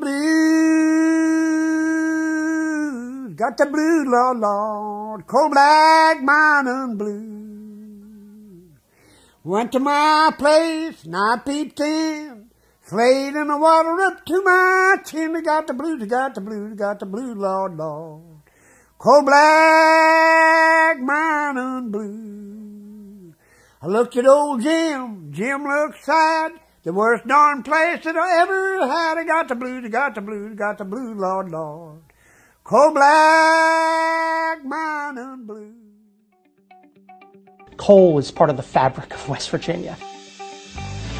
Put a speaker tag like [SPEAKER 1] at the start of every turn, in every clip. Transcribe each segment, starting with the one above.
[SPEAKER 1] Blues, got the blues, Lord, Lord, coal black mountain blues. Went to my place, and I peeped in, slayed in the water up to my chin. I got the blues, got the blues, got the blues, Lord, Lord, coal black mountain blues. I looked at old Jim, Jim looked sad. The worst darn place that I ever had. I got the blues, got the blues, got the blues, Lord, Lord. Coal black mountain blues.
[SPEAKER 2] Coal is part of the fabric of West Virginia.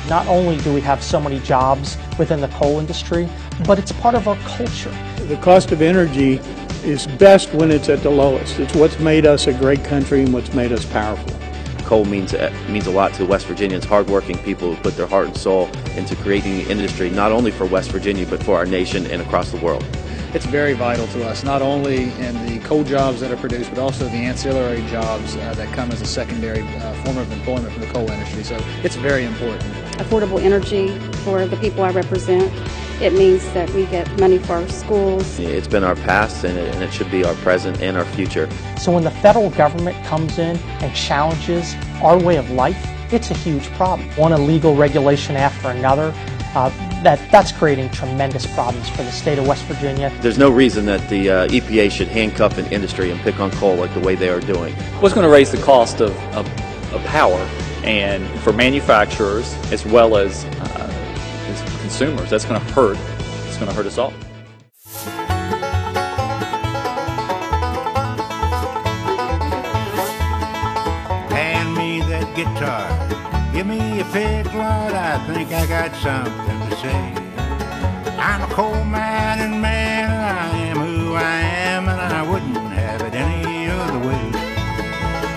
[SPEAKER 2] Not only do we have so many jobs within the coal industry, but it's part of our culture.
[SPEAKER 3] The cost of energy is best when it's at the lowest. It's what's made us a great country and what's made us powerful.
[SPEAKER 4] Coal means a lot to West Virginians, hardworking people who put their heart and soul into creating the industry, not only for West Virginia, but for our nation and across the world.
[SPEAKER 5] It's very vital to us, not only in the coal jobs that are produced, but also the ancillary jobs that come as a secondary form of employment for the coal industry. So it's very important.
[SPEAKER 6] Affordable energy for the people I represent. It means that we get money for our schools.
[SPEAKER 4] It's been our past, and it should be our present and our future.
[SPEAKER 2] So when the federal government comes in and challenges our way of life, it's a huge problem. One illegal regulation after another, that's creating tremendous problems for the state of West Virginia.
[SPEAKER 4] There's no reason that the EPA should handcuff an industry and pick on coal like the way they are doing.
[SPEAKER 7] What's going to raise the cost of power, and for manufacturers as well as consumers, that's going to hurt. It's going to hurt us all.
[SPEAKER 1] Hand me that guitar, give me a pick, Lord, I think I got something to say. I'm a coal mining man, and I am who I am, and I wouldn't have it any other way.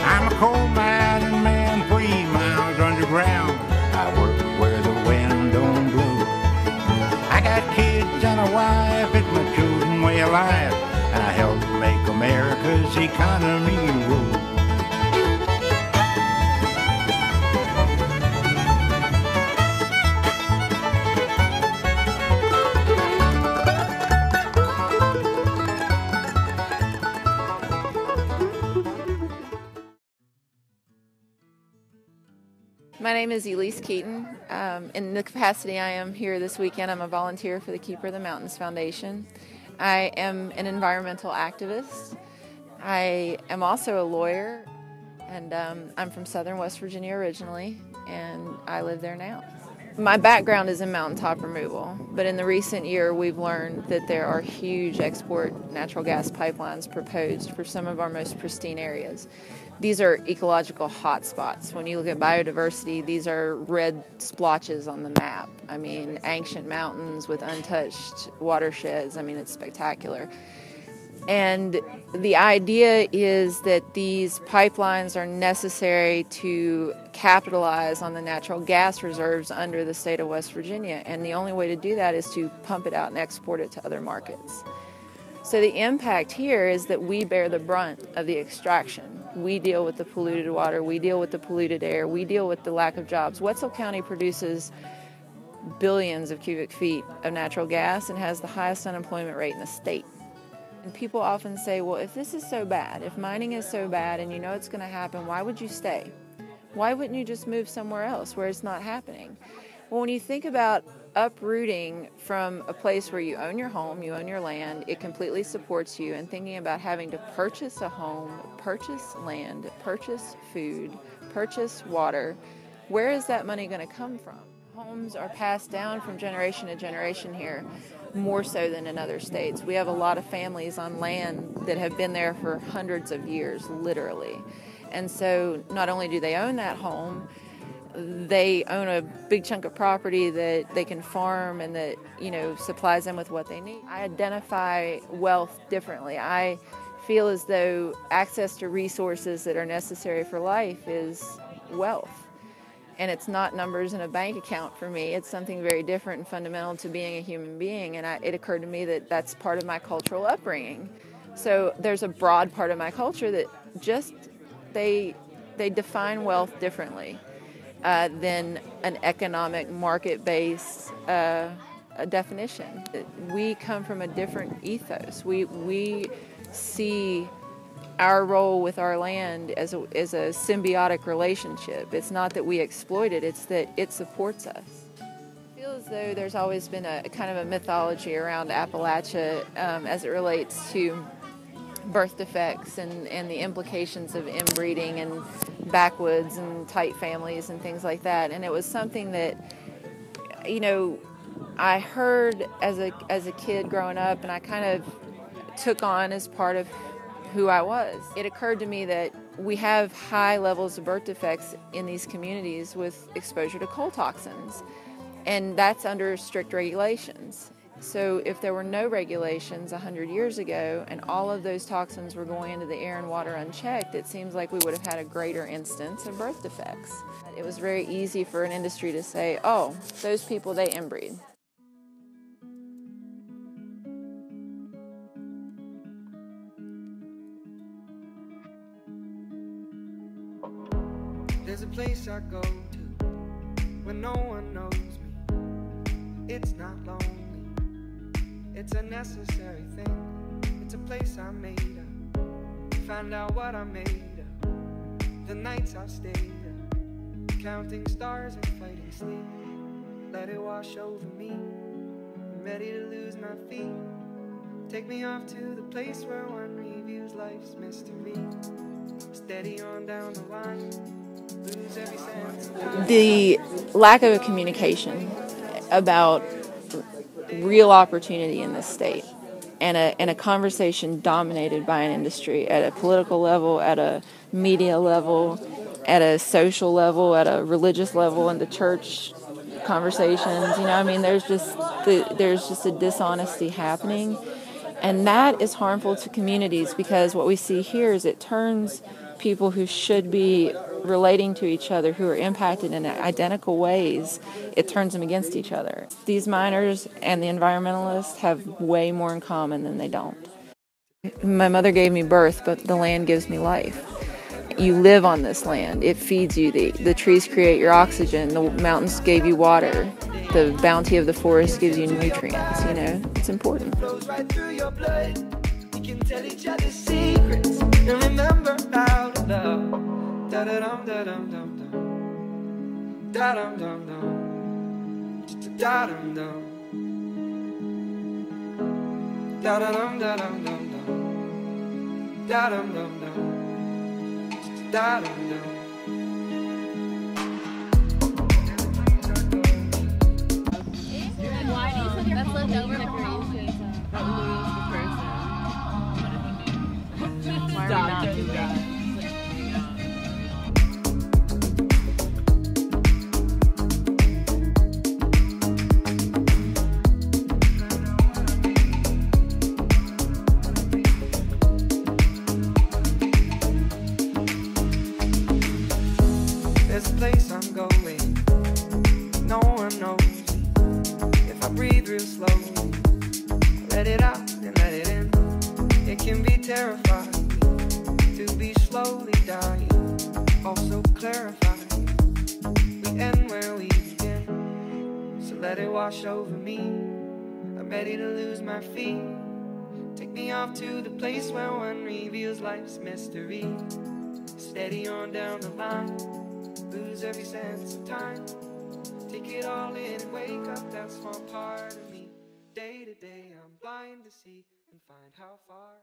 [SPEAKER 1] I'm a coal mining man, 3 miles underground. I work where the wind don't blow. I got kids and a wife, it's my chosen way of life, and I help make America's economy roll.
[SPEAKER 8] My name is Elise Keaton. In the capacity I am here this weekend, I'm a volunteer for the Keeper of the Mountains Foundation. I am an environmental activist. I am also a lawyer, and I'm from southern West Virginia originally, and I live there now. My background is in mountaintop removal, but in the recent year we've learned that there are huge export natural gas pipelines proposed for some of our most pristine areas. These are ecological hotspots. When you look at biodiversity, these are red splotches on the map. I mean, ancient mountains with untouched watersheds. I mean, it's spectacular. And the idea is that these pipelines are necessary to capitalize on the natural gas reserves under the state of West Virginia. And the only way to do that is to pump it out and export it to other markets. So the impact here is that we bear the brunt of the extraction. We deal with the polluted water, we deal with the polluted air, we deal with the lack of jobs. Wetzel County produces billions of cubic feet of natural gas and has the highest unemployment rate in the state. And people often say, well, if this is so bad, if mining is so bad and you know it's going to happen, why would you stay? Why wouldn't you just move somewhere else where it's not happening? Well, when you think about uprooting from a place where you own your home, you own your land, it completely supports you, and thinking about having to purchase a home, purchase land, purchase food, purchase water, where is that money going to come from? Homes are passed down from generation to generation here, more so than in other states. We have a lot of families on land that have been there for hundreds of years, literally. And so not only do they own that home, they own a big chunk of property that they can farm and that, you know, supplies them with what they need. I identify wealth differently. I feel as though access to resources that are necessary for life is wealth. And it's not numbers in a bank account for me. It's something very different and fundamental to being a human being. And it occurred to me that that's part of my cultural upbringing. So there's a broad part of my culture that just, they define wealth differently than an economic market-based a definition. We come from a different ethos. We see our role with our land as a symbiotic relationship. It's not that we exploit it, it's that it supports us. I feel as though there's always been a kind of a mythology around Appalachia as it relates to birth defects and the implications of inbreeding and backwoods and tight families and things like that. And it was something that, you know, I heard as a kid growing up, and I kind of took on as part of who I was. It occurred to me that we have high levels of birth defects in these communities with exposure to coal toxins, and that's under strict regulations. So if there were no regulations 100 years ago and all of those toxins were going into the air and water unchecked, it seems like we would have had a greater instance of birth defects. It was very easy for an industry to say, oh, those people, they inbreed.
[SPEAKER 9] There's a place I go to when no one knows me. It's not lonely, it's a necessary thing. It's a place I made up, find out what I made of. The nights I've stayed up, counting stars and fighting sleep. Let it wash over me, I'm ready to lose my feet. Take me off to the place where one reviews life's mystery. Steady on down the line.
[SPEAKER 8] The lack of communication about real opportunity in this state, and a conversation dominated by an industry at a political level, at a media level, at a social level, at a religious level, in the church conversations. You know, I mean, there's just a dishonesty happening, and that is harmful to communities, because what we see here is it turns people who should be relating to each other, who are impacted in identical ways, it turns them against each other. These miners and the environmentalists have way more in common than they don't. My mother gave me birth, but the land gives me life. You live on this land. It feeds you. The trees create your oxygen. The mountains gave you water. The bounty of the forest gives you nutrients. You know, it's important. Tell each other secrets and remember how to love. Da da dum da dum dum dum. Da dum dum dum. Da dum dum. Da da dum da dum dum dum. Da dum dum dum. Da dum dum.
[SPEAKER 10] That's left over the creation. That we lose the person. Why are we not doing that?
[SPEAKER 9] There's a place I'm going, no one knows me. If I breathe real slowly, let it out and let it in. It can be terrifying to be slowly dying, also clarifying. We end where we begin, so let it wash over me. I'm ready to lose my feet. Take me off to the place where one reveals life's mystery. Steady on down the line, lose every sense of time. Take it all in and wake up that small part of me. Day to day I'm blind to see and find how far